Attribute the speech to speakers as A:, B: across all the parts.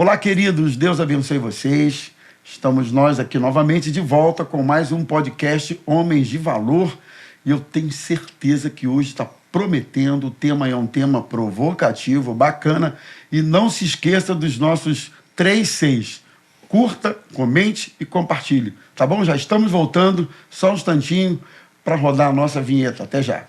A: Olá, queridos, Deus abençoe vocês. Estamos nós aqui novamente de volta com mais um podcast Homens de Valor. E eu tenho certeza que hoje está prometendo. O tema é um tema provocativo, bacana. E não se esqueça dos nossos 3 Cs. Curta, comente e compartilhe. Tá bom? Já estamos voltando. Só um instantinho para rodar a nossa vinheta. Até já.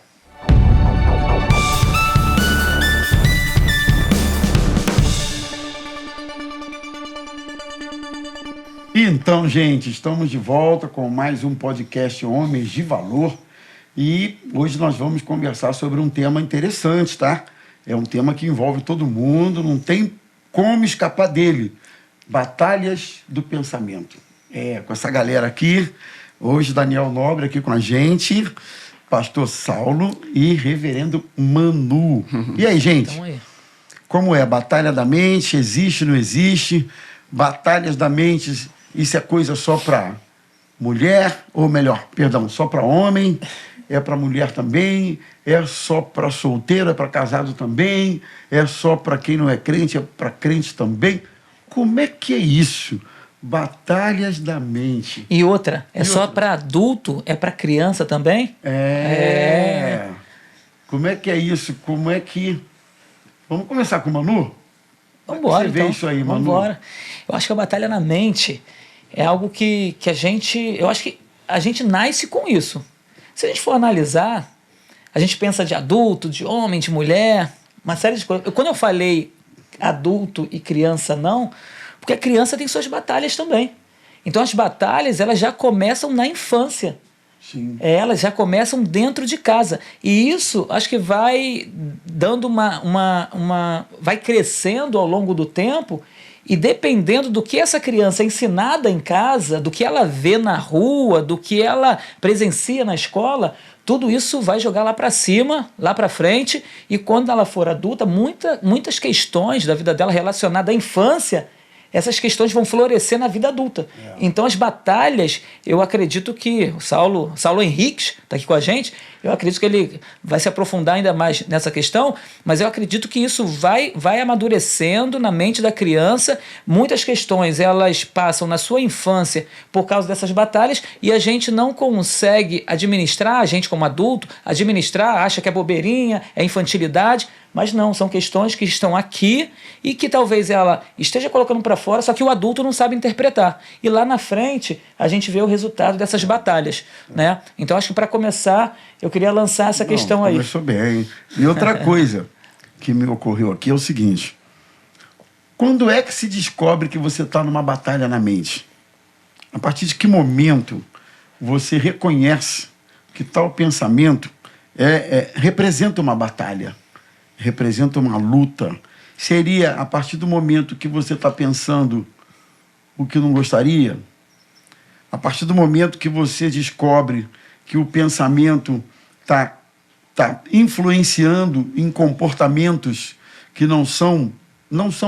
A: Então, gente, estamos de volta com mais um podcast Homens de Valor e hoje nós vamos conversar sobre um tema interessante, tá? É um tema que envolve todo mundo, não tem como escapar dele. Batalhas do pensamento. Com essa galera aqui, hoje Daniel Nobre aqui com a gente, Pastor Saulo e Reverendo Manu. E aí, gente?
B: Então aí.
A: Como é? Batalha da mente, existe, não existe? Batalhas da mente... Isso é coisa só para mulher, ou melhor, perdão, só para homem, é para mulher também, é só para solteiro, é para casado também, é só para quem não é crente, é para crente também. Como é que é isso? Batalhas da mente.
B: E outra, só para adulto, é para criança também?
A: Como é que é isso? Como é que... Vamos começar com o Manu?
B: Vamos embora,
A: Você vê isso aí, Manu?
B: Vamos embora. Eu acho que a batalha na mente é algo que a gente... Eu acho que a gente nasce com isso. Se a gente for analisar, a gente pensa de adulto, de homem, de mulher, uma série de coisas. Quando eu falei adulto e criança não, porque a criança tem suas batalhas também. Então as batalhas, elas já começam na infância.
A: Sim.
B: Elas já começam dentro de casa. E isso, acho que vai dando vai crescendo ao longo do tempo, e dependendo do que essa criança é ensinada em casa, do que ela vê na rua, do que ela presencia na escola, tudo isso vai jogar lá para cima, lá para frente, e quando ela for adulta, muitas questões da vida dela relacionadas à infância, essas questões vão florescer na vida adulta. Então as batalhas, eu acredito que o Saulo Henriques está aqui com a gente, eu acredito que ele vai se aprofundar ainda mais nessa questão, mas eu acredito que isso vai amadurecendo na mente da criança. Muitas questões elas passam na sua infância por causa dessas batalhas e a gente não consegue administrar, a gente como adulto, acha que é bobeirinha, é infantilidade, mas não, são questões que estão aqui e que talvez ela esteja colocando para fora, só que o adulto não sabe interpretar. E lá na frente, a gente vê o resultado dessas batalhas, né? Então, acho que para começar, eu queria lançar essa questão aí.
A: Começou bem. E outra coisa que me ocorreu aqui é o seguinte. Quando é que se descobre que você está numa batalha na mente? A partir de que momento você reconhece que tal pensamento representa uma batalha? Representa uma luta? Seria a partir do momento que você está pensando o que não gostaria? A partir do momento que você descobre que o pensamento está influenciando em comportamentos que não são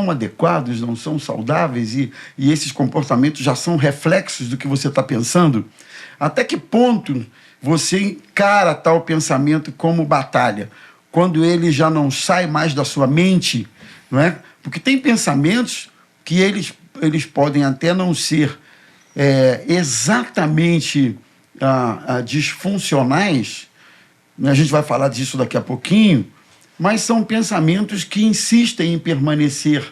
A: adequados, não são saudáveis, e esses comportamentos já são reflexos do que você está pensando? Até que ponto você encara tal pensamento como batalha? Quando ele já não sai mais da sua mente, não é? Porque tem pensamentos que eles podem até não ser exatamente disfuncionais, a gente vai falar disso daqui a pouquinho, mas são pensamentos que insistem em permanecer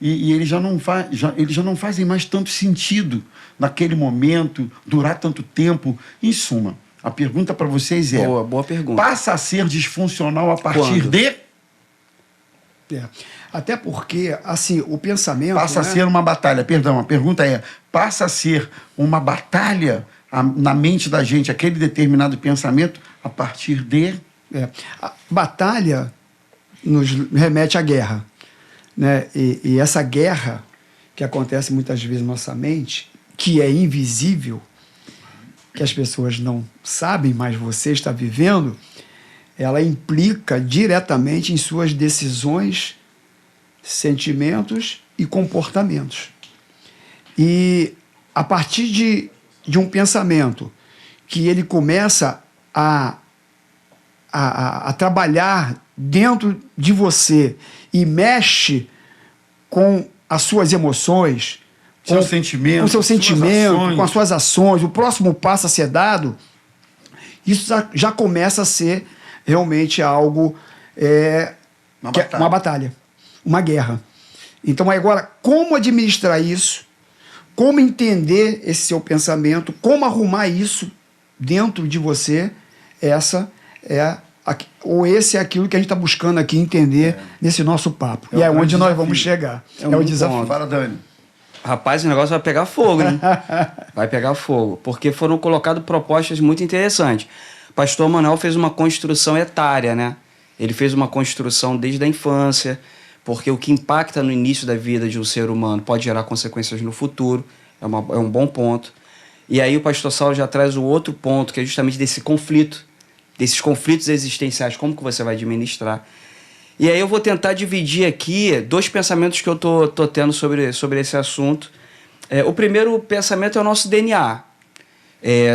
A: e eles já não fazem mais tanto sentido naquele momento, durar tanto tempo. Em suma, a pergunta para vocês é...
C: Boa pergunta.
A: Passa a ser disfuncional a partir de...
C: Até porque, assim, o pensamento...
A: Passa a ser uma batalha. Perdão, a pergunta é... Passa a ser uma batalha na mente da gente, aquele determinado pensamento, a partir de...
C: A batalha nos remete à guerra, né? E essa guerra que acontece muitas vezes na nossa mente, que é invisível, que as pessoas não sabem, mas você está vivendo, ela implica diretamente em suas decisões, sentimentos e comportamentos. E a partir de um pensamento que ele começa a trabalhar dentro de você e mexe com as suas emoções,
A: Seu
C: com
A: sentimento,
C: com seu
A: suas
C: sentimento,
A: ações.
C: com as suas ações, o próximo passo a ser dado, isso já começa a ser realmente algo uma batalha, uma guerra. Então, agora, como administrar isso? Como entender esse seu pensamento? Como arrumar isso dentro de você? Esse é aquilo que a gente está buscando aqui entender nesse nosso papo.
A: É
C: E é
A: um
C: onde
A: grande
C: nós
A: desafio.
C: vamos chegar.
D: É um
C: o desafio.
D: ponto.
A: Fala, Dani.
D: Rapaz, o negócio vai pegar fogo, hein? Vai pegar fogo. Porque foram colocadas propostas muito interessantes. O pastor Manuel fez uma construção etária, né? Ele fez uma construção desde a infância, porque o que impacta no início da vida de um ser humano pode gerar consequências no futuro. É um bom ponto. E aí o pastor Saulo já traz o outro ponto, que é justamente desse conflito, desses conflitos existenciais, como que você vai administrar. E aí eu vou tentar dividir aqui 2 pensamentos que eu tô tendo sobre esse assunto. O primeiro pensamento é o nosso DNA.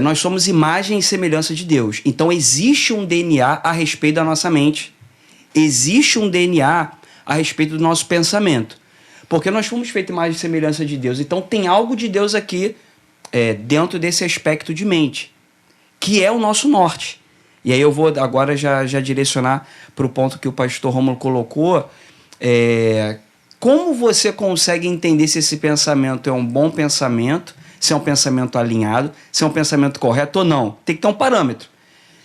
D: Nós somos imagem e semelhança de Deus. Então existe um DNA a respeito da nossa mente. Existe um DNA a respeito do nosso pensamento. Porque nós fomos feitos imagem e semelhança de Deus. Então tem algo de Deus aqui dentro desse aspecto de mente, que é o nosso norte. E aí eu vou agora já direcionar para o ponto que o pastor Rômulo colocou. Como você consegue entender se esse pensamento é um bom pensamento, se é um pensamento alinhado, se é um pensamento correto ou não? Tem que ter um parâmetro.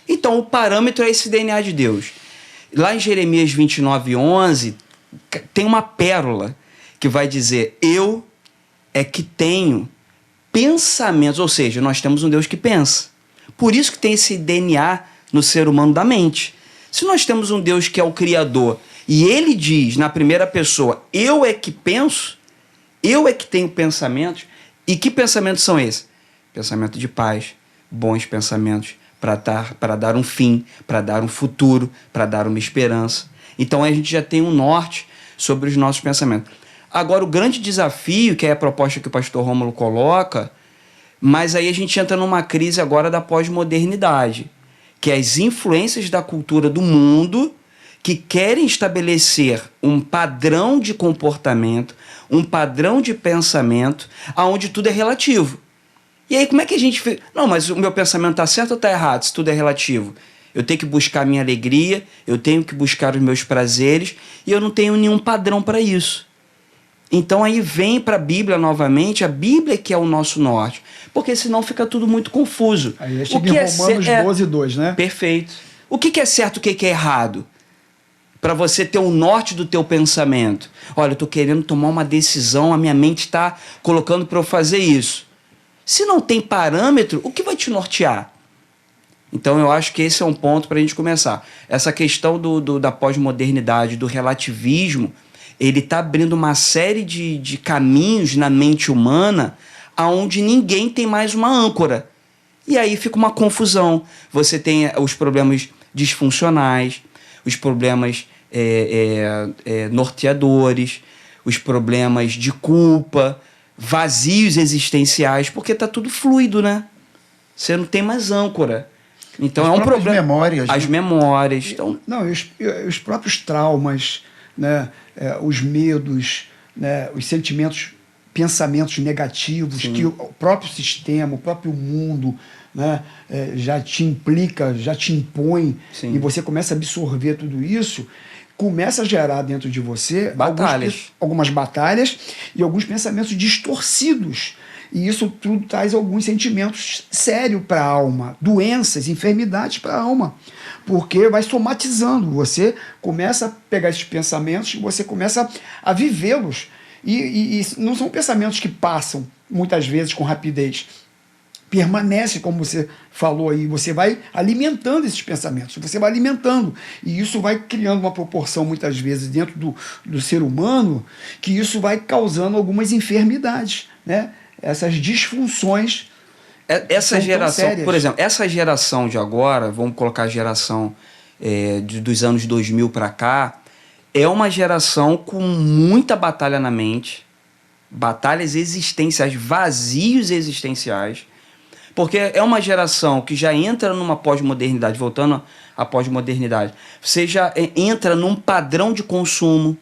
D: Então o parâmetro é esse DNA de Deus. Lá em Jeremias 29:11 tem uma pérola que vai dizer: eu é que tenho pensamentos, ou seja, nós temos um Deus que pensa. Por isso que tem esse DNA no ser humano da mente. Se nós temos um Deus que é o Criador e ele diz na primeira pessoa: eu é que penso, eu é que tenho pensamentos. E que pensamentos são esses? Pensamento de paz, bons pensamentos para dar um fim, para dar um futuro, para dar uma esperança. Então a gente já tem um norte sobre os nossos pensamentos. Agora, o grande desafio, que é a proposta que o pastor Rômulo coloca, mas aí a gente entra numa crise agora da pós-modernidade, que é as influências da cultura do mundo que querem estabelecer um padrão de comportamento, um padrão de pensamento, onde tudo é relativo. E aí como é que a gente fez? Não, mas o meu pensamento está certo ou está errado, se tudo é relativo? Eu tenho que buscar a minha alegria, eu tenho que buscar os meus prazeres, e eu não tenho nenhum padrão para isso. Então aí vem para a Bíblia novamente, a Bíblia que é o nosso norte, porque senão fica tudo muito confuso.
C: Aí chega em Romanos 12:2, né?
D: Perfeito. O que é certo, o que é errado? Para você ter o norte do teu pensamento. Olha, eu estou querendo tomar uma decisão, a minha mente está colocando para eu fazer isso. Se não tem parâmetro, o que vai te nortear? Então eu acho que esse é um ponto para a gente começar. Essa questão da pós-modernidade, do relativismo, ele está abrindo uma série de caminhos na mente humana onde ninguém tem mais uma âncora. E aí fica uma confusão. Você tem os problemas disfuncionais, os problemas norteadores, os problemas de culpa, vazios existenciais, porque está tudo fluido, né? Você não tem mais âncora. Então é um problema.
A: Memórias,
D: as
A: né?
D: memórias. Então...
C: Não, os próprios traumas, né? Os medos, né? Os sentimentos, pensamentos negativos. Sim. Que o próprio sistema, o próprio mundo, né? Já te implica, já te impõe. Sim. E você começa a absorver tudo isso, começa a gerar dentro de você algumas batalhas e alguns pensamentos distorcidos. E isso tudo traz alguns sentimentos sérios para a alma, doenças, enfermidades para a alma, porque vai somatizando. Você começa a pegar esses pensamentos e você começa a vivê-los. E não são pensamentos que passam, muitas vezes, com rapidez. Permanece, como você falou aí, você vai alimentando esses pensamentos, você vai alimentando, e isso vai criando uma proporção, muitas vezes, dentro do ser humano, que isso vai causando algumas enfermidades, né? Essas disfunções.
D: Essa geração, por exemplo, essa geração de agora, vamos colocar a geração dos anos 2000 para cá, é uma geração com muita batalha na mente, batalhas existenciais, vazios existenciais, porque é uma geração que já entra numa pós-modernidade, voltando à pós-modernidade, você já entra num padrão de consumo,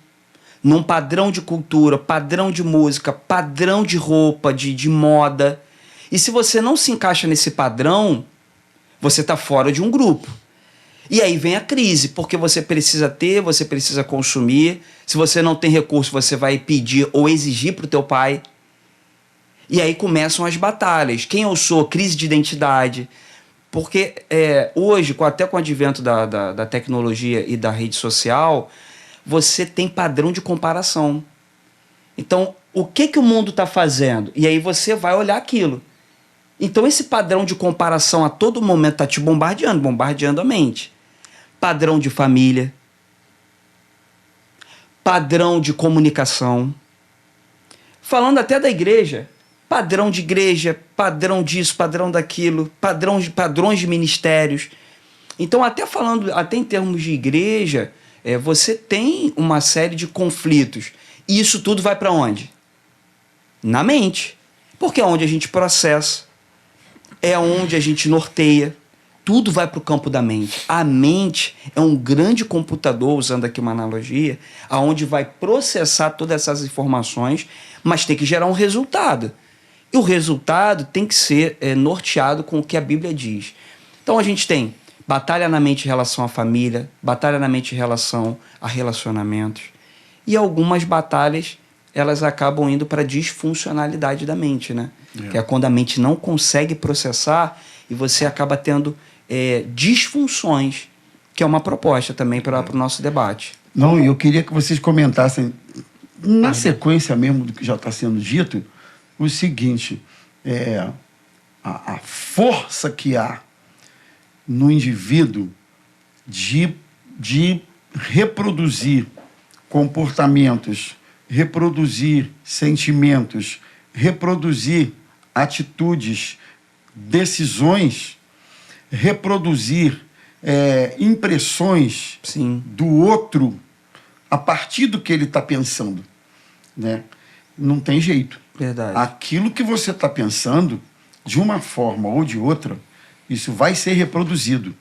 D: num padrão de cultura, padrão de música, padrão de roupa, de moda. E se você não se encaixa nesse padrão, você está fora de um grupo. E aí vem a crise, porque você precisa ter, você precisa consumir. Se você não tem recurso, você vai pedir ou exigir para o teu pai. E aí começam as batalhas. Quem eu sou? Crise de identidade. Porque hoje, até com o advento da tecnologia e da rede social, você tem padrão de comparação. Então, o que o mundo está fazendo? E aí você vai olhar aquilo. Então, esse padrão de comparação a todo momento está te bombardeando a mente. Padrão de família, padrão de comunicação. Falando até da igreja, padrão de igreja, padrão disso, padrão daquilo, padrões de ministérios. Então, até em termos de igreja, você tem uma série de conflitos. E isso tudo vai para onde? Na mente. Porque é onde a gente processa, é onde a gente norteia. Tudo vai para o campo da mente. A mente é um grande computador, usando aqui uma analogia, aonde vai processar todas essas informações, mas tem que gerar um resultado. E o resultado tem que ser norteado com o que a Bíblia diz. Então a gente tem batalha na mente em relação à família, batalha na mente em relação a relacionamentos. E algumas batalhas, elas acabam indo para a disfuncionalidade da mente, né? Que é quando a mente não consegue processar e você acaba tendo disfunções, que é uma proposta também para o nosso debate.
A: Não, eu queria que vocês comentassem, na sequência mesmo do que já está sendo dito, o seguinte, a força que há no indivíduo de reproduzir comportamentos, reproduzir sentimentos, reproduzir atitudes, decisões, reproduzir impressões
D: Sim.
A: do outro a partir do que ele está pensando, né? Não tem jeito.
D: Verdade.
A: Aquilo que você está pensando, de uma forma ou de outra, isso vai ser reproduzido.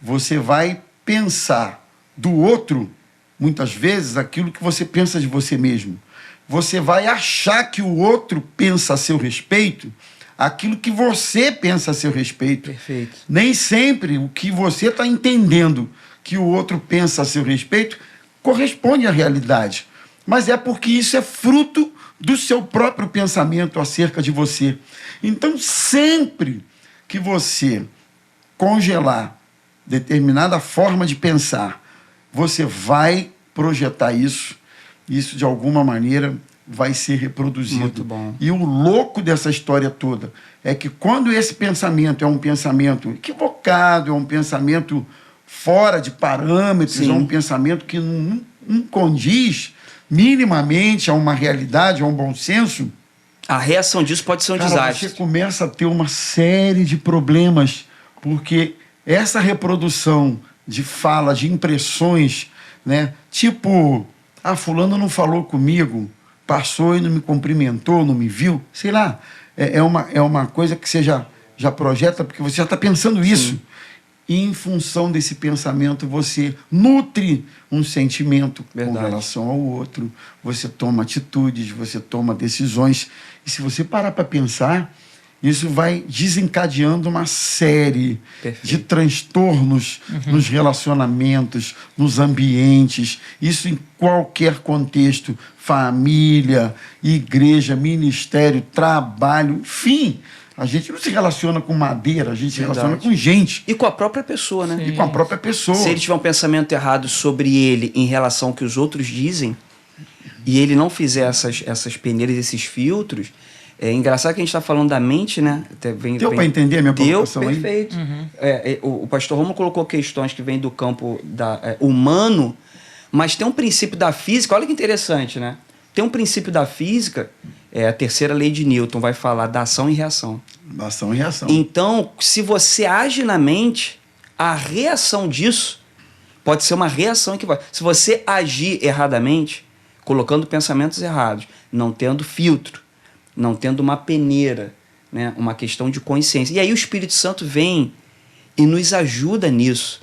A: Você vai pensar do outro, muitas vezes, aquilo que você pensa de você mesmo. Você vai achar que o outro pensa a seu respeito aquilo que você pensa a seu respeito.
D: Perfeito.
A: Nem sempre o que você está entendendo que o outro pensa a seu respeito corresponde à realidade. Mas é porque isso é fruto do seu próprio pensamento acerca de você. Então, sempre que você congelar determinada forma de pensar, você vai projetar isso de alguma maneira vai ser reproduzido.
D: Muito bom.
A: E o louco dessa história toda é que quando esse pensamento é um pensamento equivocado, é um pensamento fora de parâmetros,
D: Sim.
A: é um pensamento que não condiz minimamente a uma realidade, a um bom senso,
D: A reação disso pode ser um desastre.
A: você começa a ter uma série de problemas, porque essa reprodução de fala, de impressões, né? Tipo, fulano não falou comigo, passou e não me cumprimentou, não me viu, sei lá. É uma coisa que você já projeta, porque você já está pensando isso. E em função desse pensamento, você nutre um sentimento
D: Verdade.
A: com relação ao outro, você toma atitudes, você toma decisões. E se você parar para pensar, isso vai desencadeando uma série
D: Perfeito.
A: de transtornos nos relacionamentos, nos ambientes, isso em qualquer contexto, família, igreja, ministério, trabalho, enfim. A gente não se relaciona com madeira, a gente se relaciona com gente.
D: E com a própria pessoa, né?
A: E com a própria pessoa.
D: Se ele tiver um pensamento errado sobre ele em relação ao que os outros dizem, e ele não fizer essas peneiras, esses filtros, é engraçado que a gente está falando da mente, né?
A: Deu para entender a minha provocação aí?
D: Perfeito. O pastor Romulo colocou questões que vêm do campo humano, mas tem um princípio da física, olha que interessante, né? Tem um princípio da física, a terceira lei de Newton vai falar da ação e reação.
A: Ação e reação.
D: Então, se você age na mente, a reação disso pode ser uma reação equivocada. Se você agir erradamente, colocando pensamentos errados, não tendo filtro, não tendo uma peneira, né? Uma questão de consciência. E aí o Espírito Santo vem e nos ajuda nisso,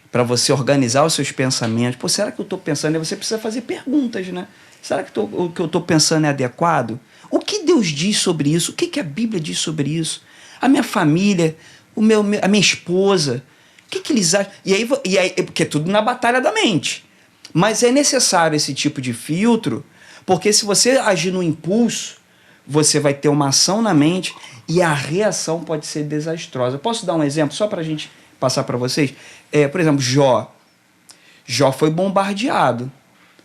D: para você organizar os seus pensamentos. Pô, será que eu estou pensando? Aí você precisa fazer perguntas, né? Será que o que eu estou pensando é adequado? O que Deus diz sobre isso? O que a Bíblia diz sobre isso? A minha família, a minha esposa, o que eles acham? E aí, porque é tudo na batalha da mente. Mas é necessário esse tipo de filtro, porque se você agir no impulso, você vai ter uma ação na mente e a reação pode ser desastrosa. Posso dar um exemplo só para a gente passar para vocês? Por exemplo, Jó. Jó foi bombardeado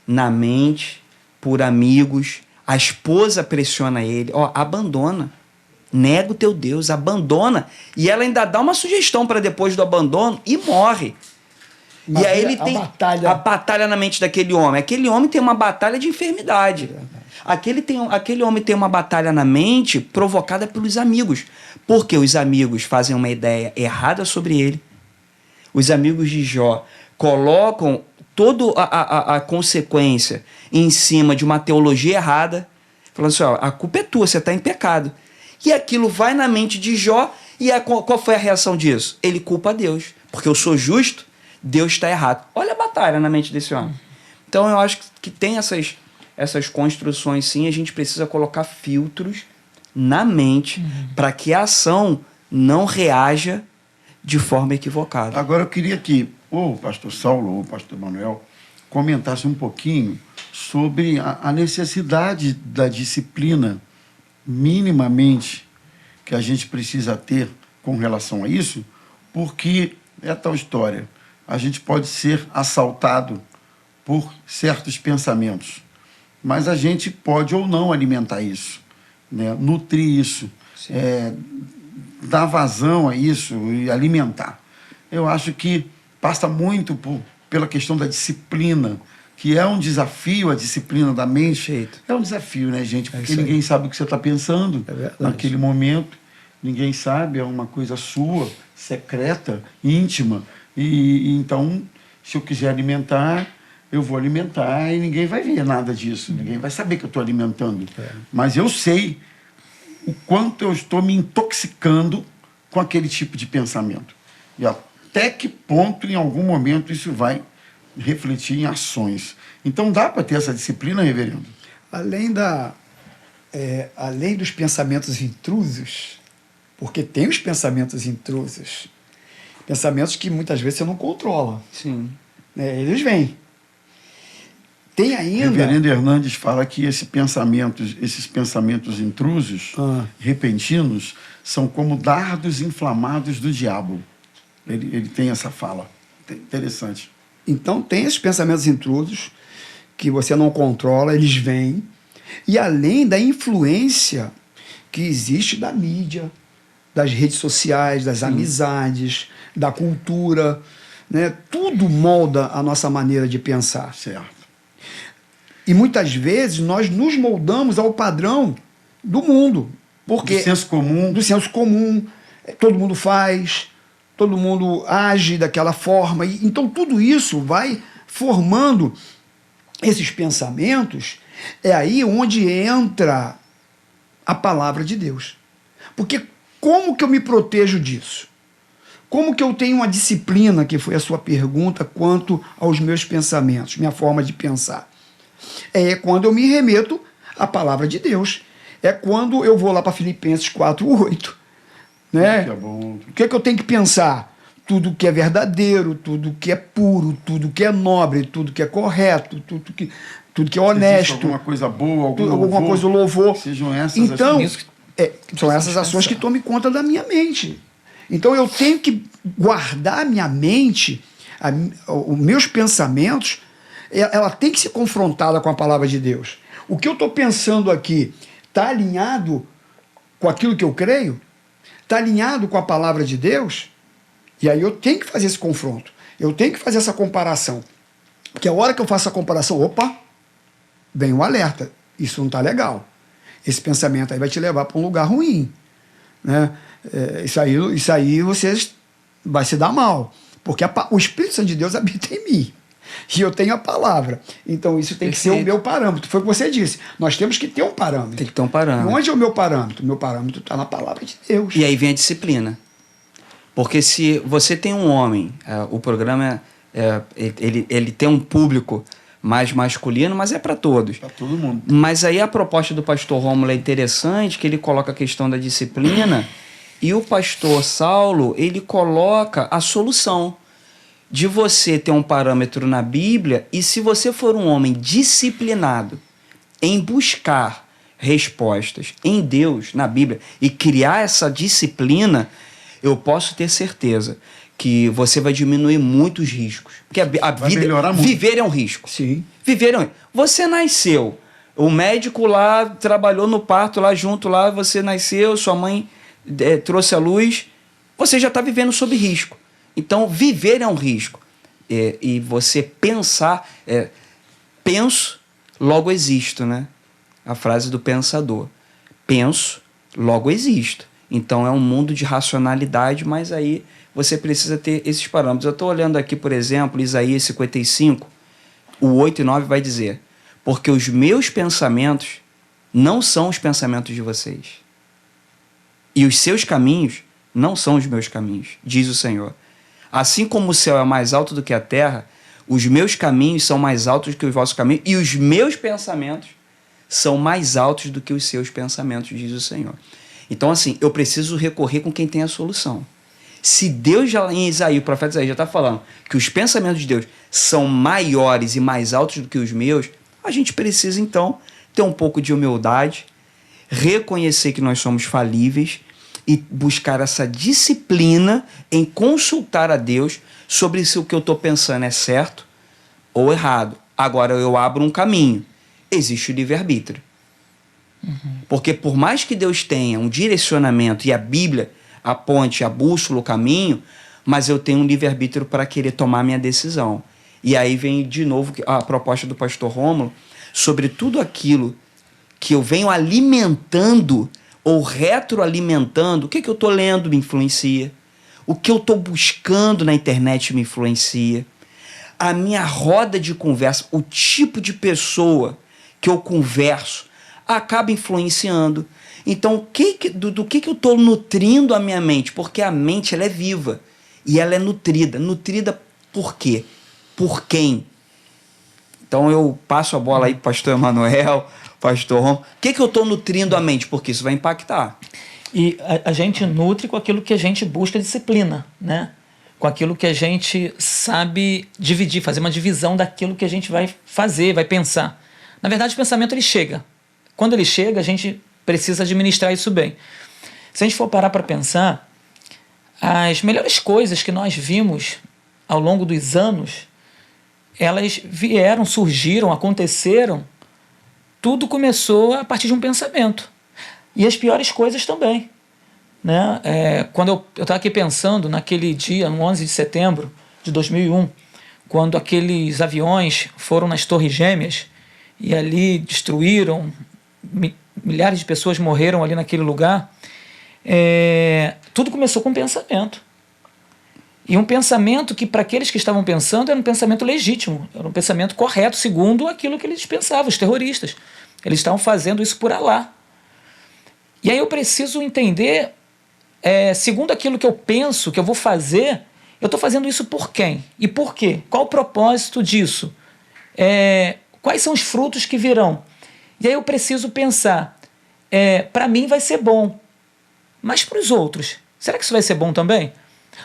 D: na mente, por amigos. A esposa pressiona ele. Abandona. Nega o teu Deus, abandona. E ela ainda dá uma sugestão para depois do abandono e morre.
C: Mas
D: e aí ele tem
C: batalha...
D: a batalha na mente daquele homem. Aquele homem tem uma batalha de enfermidade. Aquele homem tem uma batalha na mente provocada pelos amigos. Porque os amigos fazem uma ideia errada sobre ele. Os amigos de Jó colocam toda a consequência em cima de uma teologia errada, falando assim, a culpa é tua, você está em pecado. E aquilo vai na mente de Jó, e qual foi a reação disso? Ele culpa a Deus, porque eu sou justo, Deus está errado. Olha a batalha na mente desse homem. Então eu acho que tem essas construções sim, a gente precisa colocar filtros na mente para que a ação não reaja de forma equivocada.
A: Agora eu queria que ou o pastor Saulo ou o pastor Manuel comentasse um pouquinho sobre a necessidade da disciplina minimamente que a gente precisa ter com relação a isso, porque é tal história. A gente pode ser assaltado por certos pensamentos, mas a gente pode ou não alimentar isso, né? Nutrir isso, dar vazão a isso e alimentar. Eu acho que passa muito pela questão da disciplina, que é um desafio, a disciplina da mente.
D: Perfeito.
A: É um desafio, né, gente? Porque ninguém sabe o que você está pensando naquele momento. Ninguém sabe, é uma coisa sua, secreta, íntima. E então, se eu quiser alimentar, eu vou alimentar e ninguém vai ver nada disso. Ninguém vai saber que eu estou alimentando. Mas eu sei o quanto eu estou me intoxicando com aquele tipo de pensamento. E até que ponto, em algum momento, isso vai refletir em ações. Então, dá para ter essa disciplina, reverendo?
C: Além dos pensamentos intrusos, porque tem os pensamentos intrusos, pensamentos que muitas vezes você não controla.
D: Sim.
C: Eles vêm. Tem ainda...
A: O reverendo Hernandes fala que esses pensamentos intrusos, repentinos, são como dardos inflamados do diabo. Ele tem essa fala. Interessante.
C: Então, tem esses pensamentos intrusos que você não controla, eles vêm. E além da influência que existe da mídia, das redes sociais, das amizades, da cultura, né? Tudo molda a nossa maneira de pensar.
A: Certo.
C: E muitas vezes nós nos moldamos ao padrão do mundo. Porque
A: do senso comum.
C: Do senso comum. Todo mundo faz, todo mundo age daquela forma. Então tudo isso vai formando esses pensamentos. É aí onde entra a palavra de Deus. Porque como que eu me protejo disso? Como que eu tenho uma disciplina, que foi a sua pergunta, quanto aos meus pensamentos, minha forma de pensar? É quando eu me remeto à palavra de Deus. É quando eu vou lá para Filipenses 4:8. Né?
A: Que é bom.
C: O que é que eu tenho que pensar? Tudo que é verdadeiro, tudo que é puro, tudo que é nobre, tudo que é correto, tudo que é honesto.
A: Alguma coisa boa,
C: alguma coisa louvor.
A: Sejam essas
C: então,
A: as...
C: são essas ações que tomem conta da minha mente. Então eu tenho que guardar a minha mente, os meus pensamentos, ela tem que ser confrontada com a palavra de Deus. O que eu estou pensando aqui está alinhado com aquilo que eu creio? Está alinhado com a palavra de Deus? E aí eu tenho que fazer esse confronto. Eu tenho que fazer essa comparação. Porque a hora que eu faço a comparação, opa, vem um alerta. Isso não está legal. Esse pensamento aí vai te levar para um lugar ruim. Né? Isso aí você vai se dar mal. Porque o Espírito Santo de Deus habita em mim. E eu tenho a palavra. Então isso tem que ser o meu parâmetro. Foi o que você disse. Nós temos que ter um parâmetro.
D: Tem que ter um parâmetro.
C: E onde é o meu parâmetro? O meu parâmetro está na palavra de Deus.
D: E aí vem a disciplina. Porque se você tem um homem, o programa ele tem um público mais masculino, mas é para todos.
A: Para todo mundo.
D: Mas aí a proposta do pastor Rômulo é interessante, que ele coloca a questão da disciplina, e o pastor Saulo, ele coloca a solução de você ter um parâmetro na Bíblia, e se você for um homem disciplinado em buscar respostas em Deus, na Bíblia, e criar essa disciplina, eu posso ter certeza que você vai diminuir muitos riscos. Porque a vida,
A: melhorar muito.
D: viver é um risco.
C: Sim.
D: Viver é um risco. Você nasceu, o médico lá trabalhou no parto lá junto, lá você nasceu, sua mãe trouxe a luz, você já está vivendo sob risco. Então, viver é um risco. E você pensar, penso, logo existo, né? A frase do pensador. Penso, logo existo. Então, é um mundo de racionalidade, mas aí você precisa ter esses parâmetros. Eu estou olhando aqui, por exemplo, Isaías 55, o 8 e 9 vai dizer: porque os meus pensamentos não são os pensamentos de vocês, e os seus caminhos não são os meus caminhos, diz o Senhor. Assim como o céu é mais alto do que a terra, os meus caminhos são mais altos do que os vossos caminhos, e os meus pensamentos são mais altos do que os seus pensamentos, diz o Senhor. Então, assim, eu preciso recorrer com quem tem a solução. Se Deus, já em Isaías, o profeta Isaías já está falando que os pensamentos de Deus são maiores e mais altos do que os meus, a gente precisa, então, ter um pouco de humildade, reconhecer que nós somos falíveis e buscar essa disciplina em consultar a Deus sobre se o que eu estou pensando é certo ou errado. Agora eu abro um caminho. Existe o livre-arbítrio. Porque por mais que Deus tenha um direcionamento e a Bíblia aponte a bússola, o caminho, mas eu tenho um livre-arbítrio para querer tomar minha decisão. E aí vem de novo a proposta do pastor Rômulo sobre tudo aquilo que eu venho alimentando ou retroalimentando. O que eu estou lendo me influencia. O que eu estou buscando na internet me influencia. A minha roda de conversa, o tipo de pessoa que eu converso, acaba influenciando. Então, do que eu estou nutrindo a minha mente? Porque a mente ela é viva e ela é nutrida. Nutrida por quê? Por quem? Então, eu passo a bola aí para o pastor Emanuel, pastor Rom. O que eu estou nutrindo a mente? Porque isso vai impactar.
B: E a gente nutre com aquilo que a gente busca disciplina, né? Com aquilo que a gente sabe dividir, fazer uma divisão daquilo que a gente vai fazer, vai pensar. Na verdade, o pensamento ele chega. Quando ele chega, a gente precisa administrar isso bem. Se a gente for parar para pensar, as melhores coisas que nós vimos ao longo dos anos, elas vieram, surgiram, aconteceram, tudo começou a partir de um pensamento. E as piores coisas também. Né? Quando eu estava aqui pensando naquele dia, no 11 de setembro de 2001, quando aqueles aviões foram nas Torres Gêmeas e ali destruíram, milhares de pessoas morreram ali naquele lugar, tudo começou com um pensamento. E um pensamento que, para aqueles que estavam pensando, era um pensamento legítimo, era um pensamento correto, segundo aquilo que eles pensavam, os terroristas. Eles estavam fazendo isso por Alá. E aí eu preciso entender, segundo aquilo que eu penso, que eu vou fazer, eu estou fazendo isso por quem? E por quê? Qual o propósito disso? Quais são os frutos que virão? E aí eu preciso pensar, para mim vai ser bom, mas para os outros, será que isso vai ser bom também?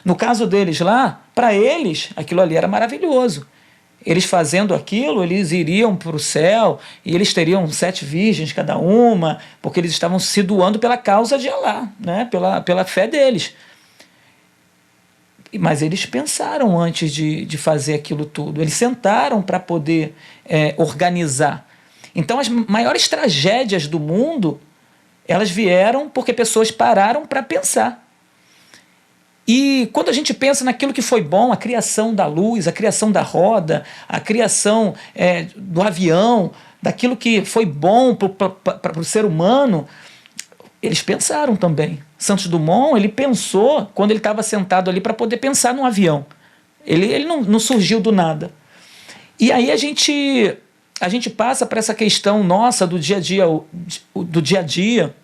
B: No caso deles lá, para eles, aquilo ali era maravilhoso. Eles fazendo aquilo, eles iriam para o céu e eles teriam 7 virgens cada uma, porque eles estavam se doando pela causa de Alá, né? pela fé deles. Mas eles pensaram antes de fazer aquilo tudo. Eles sentaram para poder organizar. Então, as maiores tragédias do mundo, elas vieram porque pessoas pararam para pensar. E quando a gente pensa naquilo que foi bom, a criação da luz, a criação da roda, a criação do avião, daquilo que foi bom para o ser humano, eles pensaram também. Santos Dumont, ele pensou quando ele estava sentado ali para poder pensar num avião. Ele não surgiu do nada. E aí a gente passa para essa questão nossa do dia a dia,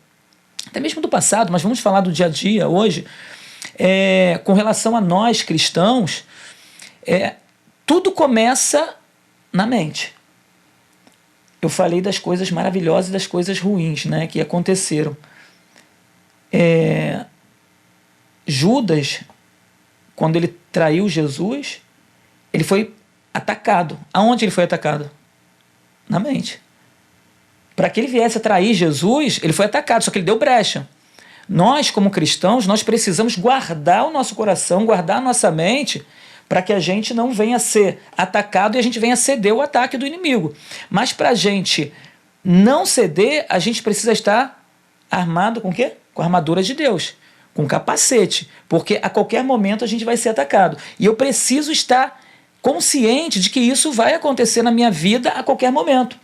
B: até mesmo do passado, mas vamos falar do dia a dia hoje. Com relação a nós cristãos, tudo começa na mente. eu falei das coisas maravilhosas e das coisas ruins, né, que aconteceram. Judas, quando ele traiu Jesus, ele foi atacado. Aonde ele foi atacado? Na mente. Para que ele viesse a trair Jesus, ele foi atacado, só que ele deu brecha. Nós, como cristãos, nós precisamos guardar o nosso coração, guardar a nossa mente, para que a gente não venha a ser atacado e a gente venha a ceder o ataque do inimigo. Mas para a gente não ceder, a gente precisa estar armado com o quê? Com a armadura de Deus, com capacete, porque a qualquer momento a gente vai ser atacado. E eu preciso estar consciente de que isso vai acontecer na minha vida a qualquer momento.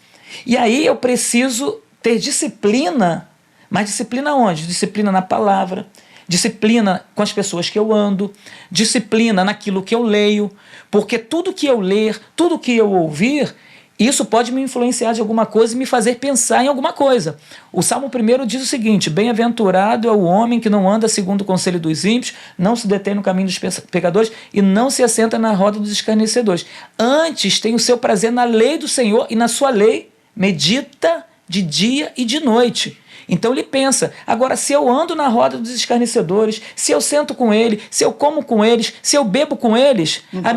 B: E aí eu preciso ter disciplina, mas disciplina onde? Disciplina na palavra, disciplina com as pessoas que eu ando, disciplina naquilo que eu leio, porque tudo que eu ler, tudo que eu ouvir, isso pode me influenciar de alguma coisa e me fazer pensar em alguma coisa. O Salmo 1 diz o seguinte: bem-aventurado é o homem que não anda segundo o conselho dos ímpios, não se detém no caminho dos pecadores e não se assenta na roda dos escarnecedores. Antes tem o seu prazer na lei do Senhor e na sua lei medita de dia e de noite. Então ele pensa, agora se eu ando na roda dos escarnecedores, se eu sento com ele, se eu como com eles, se eu bebo com eles, a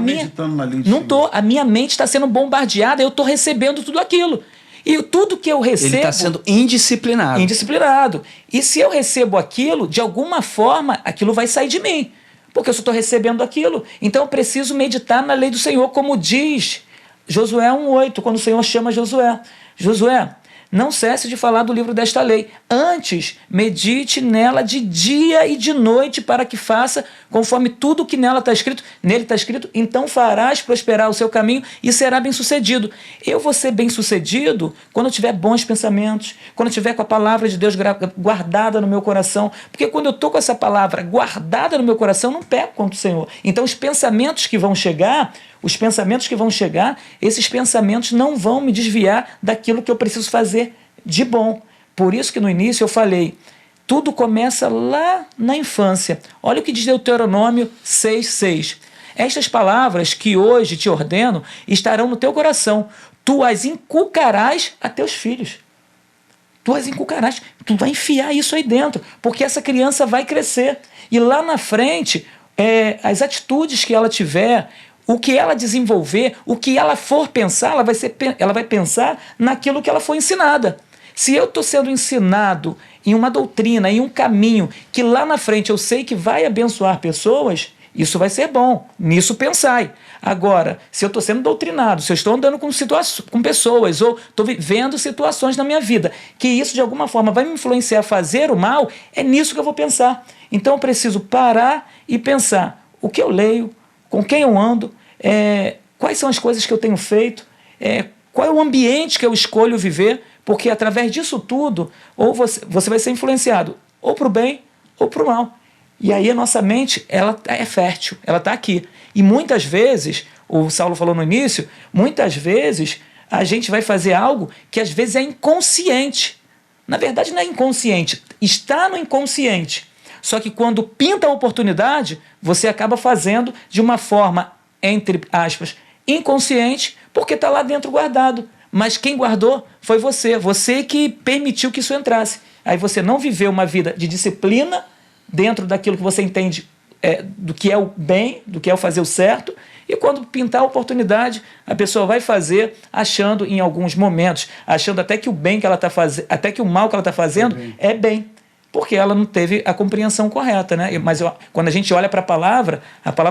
B: minha mente está sendo bombardeada, eu estou recebendo tudo aquilo. E tudo que eu recebo...
D: Ele está sendo indisciplinado.
B: Indisciplinado. E se eu recebo aquilo, de alguma forma, aquilo vai sair de mim. Porque eu só estou recebendo aquilo. Então eu preciso meditar na lei do Senhor, como diz Josué 1,8, quando o Senhor chama Josué. Josué, não cesse de falar do livro desta lei. Antes, medite nela de dia e de noite para que faça conforme tudo que nela está escrito. Nele está escrito, então farás prosperar o seu caminho e será bem-sucedido. Eu vou ser bem-sucedido quando eu tiver bons pensamentos, quando eu tiver com a palavra de Deus guardada no meu coração. Porque quando eu estou com essa palavra guardada no meu coração, eu não peco contra o Senhor. Então os pensamentos que vão chegar, esses pensamentos não vão me desviar daquilo que eu preciso fazer de bom. Por isso que no início eu falei, tudo começa lá na infância. Olha o que diz Deuteronômio 6,6. Estas palavras que hoje te ordeno estarão no teu coração. Tu as inculcarás a teus filhos. Tu as inculcarás. Tu vai enfiar isso aí dentro, porque essa criança vai crescer. E lá na frente, as atitudes que ela tiver, o que ela desenvolver, o que ela for pensar, ela vai pensar naquilo que ela foi ensinada. Se eu estou sendo ensinado em uma doutrina, em um caminho, que lá na frente eu sei que vai abençoar pessoas, isso vai ser bom. Nisso pensai. Agora, se eu estou sendo doutrinado, se eu estou andando com pessoas, ou estou vivendo situações na minha vida, que isso de alguma forma vai me influenciar a fazer o mal, é nisso que eu vou pensar. Então eu preciso parar e pensar o que eu leio, com quem eu ando, quais são as coisas que eu tenho feito, qual é o ambiente que eu escolho viver, porque através disso tudo, ou você vai ser influenciado ou para o bem ou para o mal. E aí a nossa mente, ela é fértil, ela está aqui. E muitas vezes, o Saulo falou no início, muitas vezes a gente vai fazer algo que às vezes é inconsciente. Na verdade não é inconsciente, está no inconsciente. Só que quando pinta a oportunidade, você acaba fazendo de uma forma, entre aspas, inconsciente, porque está lá dentro guardado. Mas quem guardou foi você que permitiu que isso entrasse. Aí você não viveu uma vida de disciplina dentro daquilo que você entende do que é o bem, do que é o fazer o certo, e quando pintar a oportunidade, a pessoa vai fazer achando em alguns momentos, achando até que o bem que ela está fazendo, até que o mal que ela está fazendo é bem. Porque ela não teve a compreensão correta, né? Mas quando a gente olha para a palavra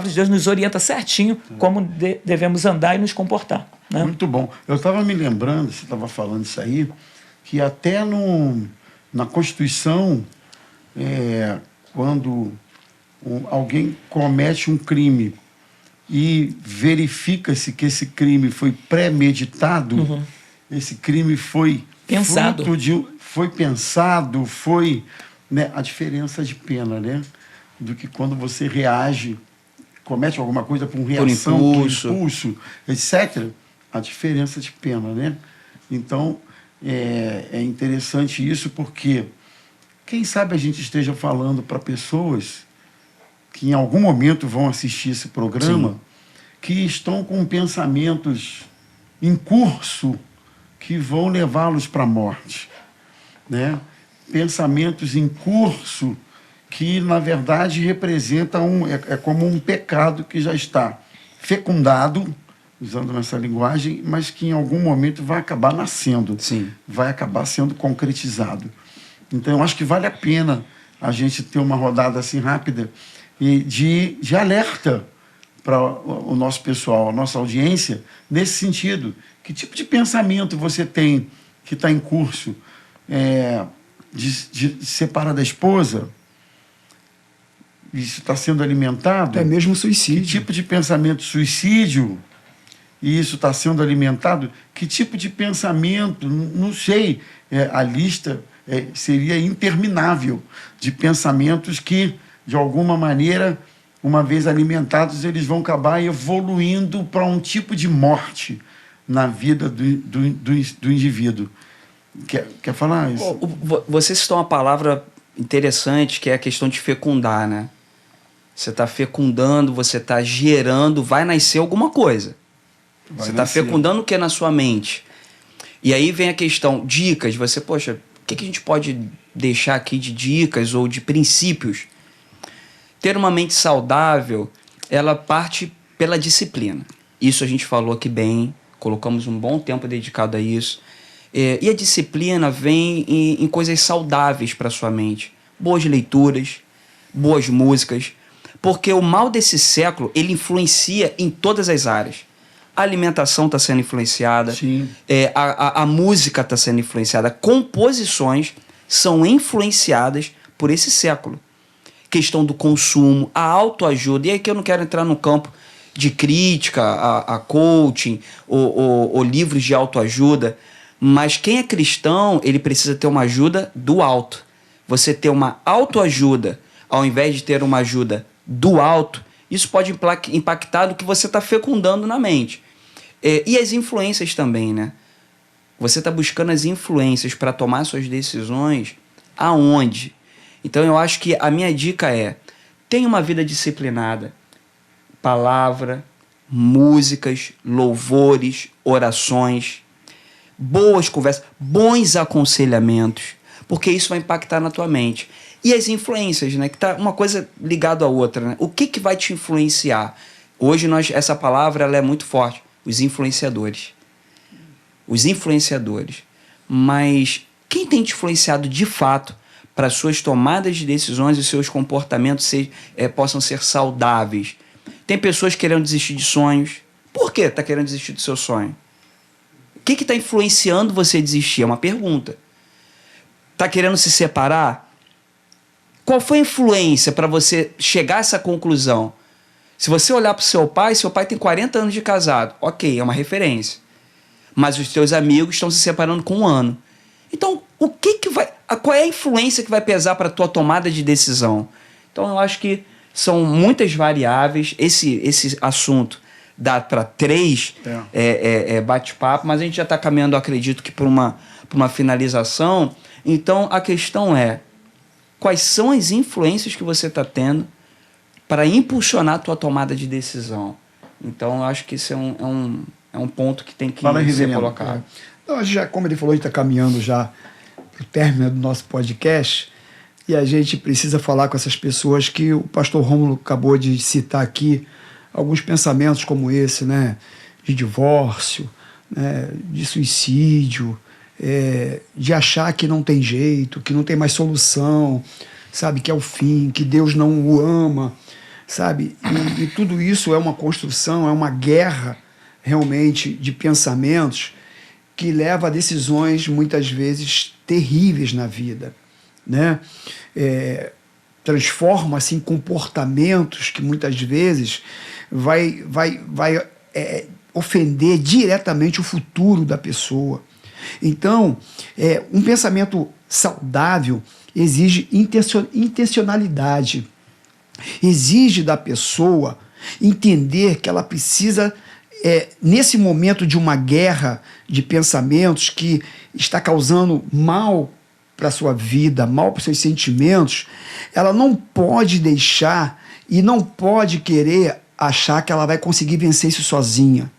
B: de Deus nos orienta certinho como devemos andar e nos comportar. Né?
A: Muito bom. Eu estava me lembrando, você estava falando isso aí, que até na Constituição, quando alguém comete um crime e verifica-se que esse crime foi premeditado, esse crime foi
B: pensado,
A: né, a diferença de pena, né? Do que quando você reage, comete alguma coisa por reação, por impulso, etc. A diferença de pena, né? Então, é interessante isso porque, quem sabe a gente esteja falando para pessoas que em algum momento vão assistir esse programa, que estão com pensamentos em curso, que vão levá-los para a morte, né? Pensamentos em curso que, na verdade, representam é como um pecado que já está fecundado, usando essa linguagem, mas que em algum momento vai acabar nascendo,
D: Sim.
A: vai acabar sendo concretizado. Então, eu acho que vale a pena a gente ter uma rodada assim rápida e de alerta para o nosso pessoal, a nossa audiência, nesse sentido. Que tipo de pensamento você tem que está em curso de se separar da esposa? Isso está sendo alimentado?
C: É mesmo
A: Que
C: suicídio.
A: tipo de pensamento? Suicídio? E isso está sendo alimentado? Que tipo de pensamento? Não sei. A lista seria interminável de pensamentos que, de alguma maneira, uma vez alimentados, eles vão acabar evoluindo para um tipo de morte na vida do indivíduo. Quer falar isso?
D: Você citou uma palavra interessante, que é a questão de fecundar, né? Você está fecundando, você está gerando, vai nascer alguma coisa. Você está fecundando o que é na sua mente. E aí vem a questão, dicas. Você, poxa, o que a gente pode deixar aqui de dicas ou de princípios? Ter uma mente saudável, ela parte pela disciplina. Isso a gente falou aqui bem, colocamos um bom tempo dedicado a isso. E a disciplina vem em coisas saudáveis para sua mente. Boas leituras, boas músicas. Porque o mal desse século, ele influencia em todas as áreas. A alimentação está sendo influenciada, a música está sendo influenciada, composições são influenciadas por esse século. Questão do consumo, a autoajuda, e aí que eu não quero entrar no campo de crítica a coaching ou livros de autoajuda, mas quem é cristão, ele precisa ter uma ajuda do alto. Você ter uma autoajuda, ao invés de ter uma ajuda do alto, isso pode impactar no que você está fecundando na mente. E as influências também, né? Você está buscando as influências para tomar suas decisões aonde? Então eu acho que a minha dica é: tenha uma vida disciplinada. Palavra, músicas, louvores, orações, boas conversas, bons aconselhamentos, porque isso vai impactar na tua mente. E as influências, né? Que tá uma coisa ligada à outra, né? O que vai te influenciar? Hoje essa palavra ela é muito forte. Os influenciadores. Os influenciadores. Mas quem tem te influenciado de fato para suas tomadas de decisões e seus comportamentos possam ser saudáveis? Tem pessoas querendo desistir de sonhos. Por que está querendo desistir do seu sonho? O que está influenciando você a desistir? É uma pergunta. Está querendo se separar? Qual foi a influência para você chegar a essa conclusão? Se você olhar para o seu pai tem 40 anos de casado. Ok, é uma referência. Mas os teus amigos estão se separando com 1 ano. Então, qual é a influência que vai pesar para a tua tomada de decisão? Então, eu acho que são muitas variáveis. Esse assunto dá para 3 bate-papo, mas a gente já está caminhando, acredito que, para uma finalização. Então, a questão é: quais são as influências que você está tendo para impulsionar a tua tomada de decisão? Então, eu acho que isso é um ponto que tem que ser colocado.
C: Então, como ele falou, a gente está caminhando já para o término do nosso podcast, e a gente precisa falar com essas pessoas que o pastor Rômulo acabou de citar aqui, alguns pensamentos como esse, né? De divórcio, né? De suicídio, de achar que não tem jeito, que não tem mais solução, sabe, que é o fim, que Deus não o ama, sabe? E tudo isso é uma construção, é uma guerra realmente de pensamentos que leva a decisões muitas vezes terríveis na vida, né? Transforma assim comportamentos que muitas vezes vai ofender diretamente o futuro da pessoa. Então, um pensamento saudável exige intencionalidade, exige da pessoa entender que ela precisa, nesse momento de uma guerra de pensamentos que está causando mal para a sua vida, mal para os seus sentimentos, ela não pode deixar e não pode querer achar que ela vai conseguir vencer isso sozinha.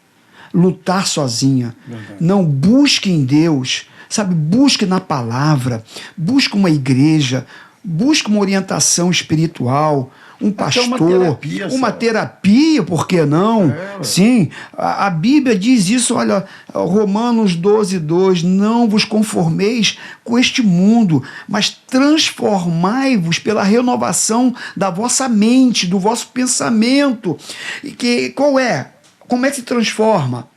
C: lutar sozinha.
A: Verdade.
C: Não, busque em Deus, sabe? Busque na palavra, busque uma igreja, busque uma orientação espiritual, um
A: Até uma
C: pastor,
A: terapia,
C: uma
A: Saulo.
C: terapia, por que não?
A: É, ué.
C: Sim, a Bíblia diz isso, olha, Romanos 12:2, não vos conformeis com este mundo, mas transformai-vos pela renovação da vossa mente, do vosso pensamento. E qual é? Como é que se transforma?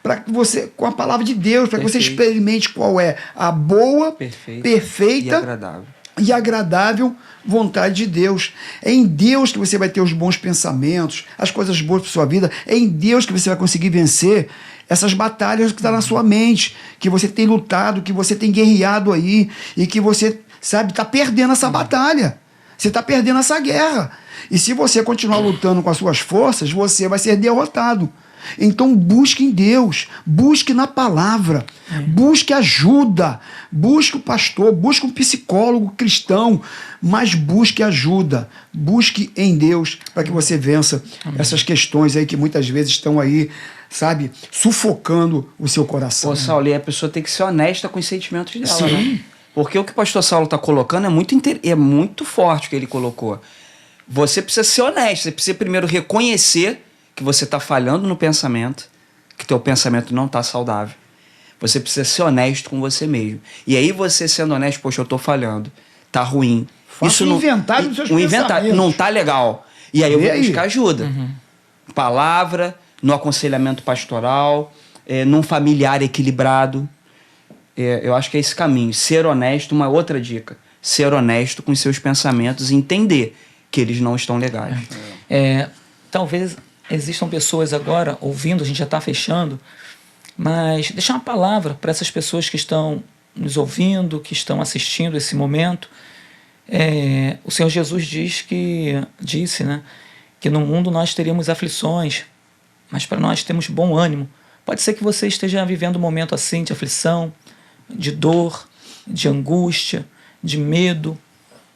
C: Para que você, com a palavra de Deus, para que você
D: Perfeito.
C: experimente qual é a boa,
D: Perfeito.
C: perfeita
D: E agradável.
C: e agradável vontade de Deus. É em Deus que você vai ter os bons pensamentos, as coisas boas para sua vida. É em Deus que você vai conseguir vencer essas batalhas que estão na sua mente, que você tem lutado, que você tem guerreado aí, e que você, sabe, está perdendo essa batalha. Você está perdendo essa guerra. E se você continuar lutando com as suas forças, você vai ser derrotado. Então busque em Deus, busque na palavra, busque ajuda, busque o pastor, busque um psicólogo cristão, mas busque ajuda, busque em Deus para que você vença essas questões aí que muitas vezes estão aí, sabe, sufocando o seu coração.
D: Pô, Saulo, e a pessoa tem que ser honesta com os sentimentos dela,
C: Sim.
D: né? Porque o que o pastor Saulo está colocando é muito forte o que ele colocou. Você precisa ser honesto, você precisa primeiro reconhecer que você está falhando no pensamento, que teu pensamento não está saudável. Você precisa ser honesto com você mesmo. E aí você sendo honesto, poxa, eu estou falhando, tá ruim.
C: Faça um inventário dos seus pensamentos.
D: Não tá legal. E aí eu
C: Vê
D: vou
C: aí.
D: buscar ajuda. Palavra, no aconselhamento pastoral, num familiar equilibrado. Eu acho que é esse caminho. Ser honesto, uma outra dica. Ser honesto com os seus pensamentos e entender que eles não estão legais.
B: Talvez existam pessoas agora ouvindo, a gente já está fechando, mas deixar uma palavra para essas pessoas que estão nos ouvindo, que estão assistindo esse momento. O Senhor Jesus disse, né, que no mundo nós teríamos aflições, mas para nós temos bom ânimo. Pode ser que você esteja vivendo um momento assim de aflição, de dor, de angústia, de medo,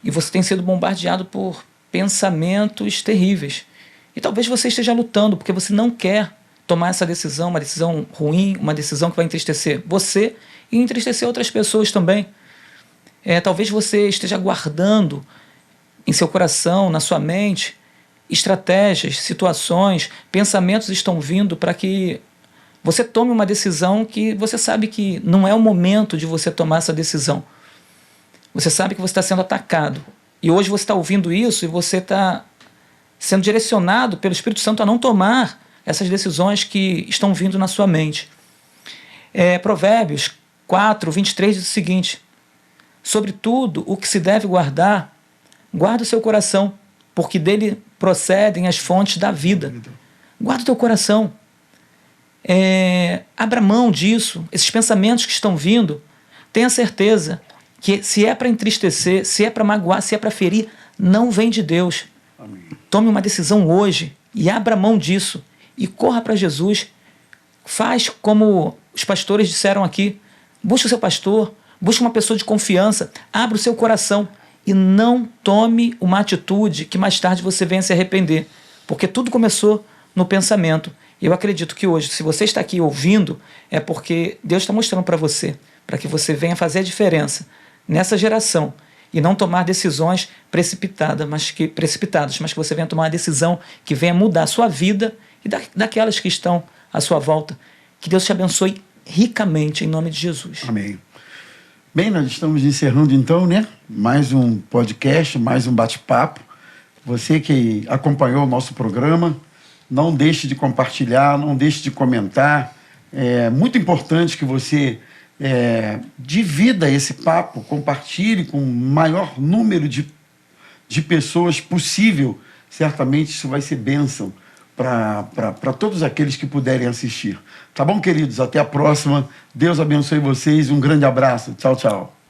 B: e você tem sido bombardeado por pensamentos terríveis. E talvez você esteja lutando porque você não quer tomar essa decisão, uma decisão ruim, uma decisão que vai entristecer você e entristecer outras pessoas também. Talvez você esteja guardando em seu coração, na sua mente, estratégias, situações, pensamentos estão vindo para que você tome uma decisão que você sabe que não é o momento de você tomar essa decisão. Você sabe que você está sendo atacado. E hoje você está ouvindo isso e você está sendo direcionado pelo Espírito Santo a não tomar essas decisões que estão vindo na sua mente. Provérbios 4:23 diz o seguinte: sobretudo o que se deve guardar, guarda o seu coração, porque dele procedem as fontes da vida. Guarda o teu coração. Abra mão disso, esses pensamentos que estão vindo, tenha certeza que se é para entristecer, se é para magoar, se é para ferir, não vem de Deus.
A: Amém.
B: Tome uma decisão hoje e abra mão disso e corra para Jesus. Faz como os pastores disseram aqui. Busque o seu pastor, busque uma pessoa de confiança, abra o seu coração e não tome uma atitude que mais tarde você venha se arrepender, porque tudo começou no pensamento. E eu acredito que hoje, se você está aqui ouvindo, é porque Deus está mostrando para você, para que você venha fazer a diferença nessa geração e não tomar decisões precipitadas, mas que você venha tomar uma decisão que venha mudar a sua vida e daquelas que estão à sua volta. Que Deus te abençoe ricamente, em nome de Jesus.
A: Amém. Bem, nós estamos encerrando então, né? Mais um podcast, mais um bate-papo. Você que acompanhou o nosso programa, não deixe de compartilhar, não deixe de comentar. É muito importante que você divida esse papo, compartilhe com o maior número de pessoas possível. Certamente isso vai ser bênção para todos aqueles que puderem assistir. Tá bom, queridos? Até a próxima. Deus abençoe vocês. Um grande abraço. Tchau, tchau.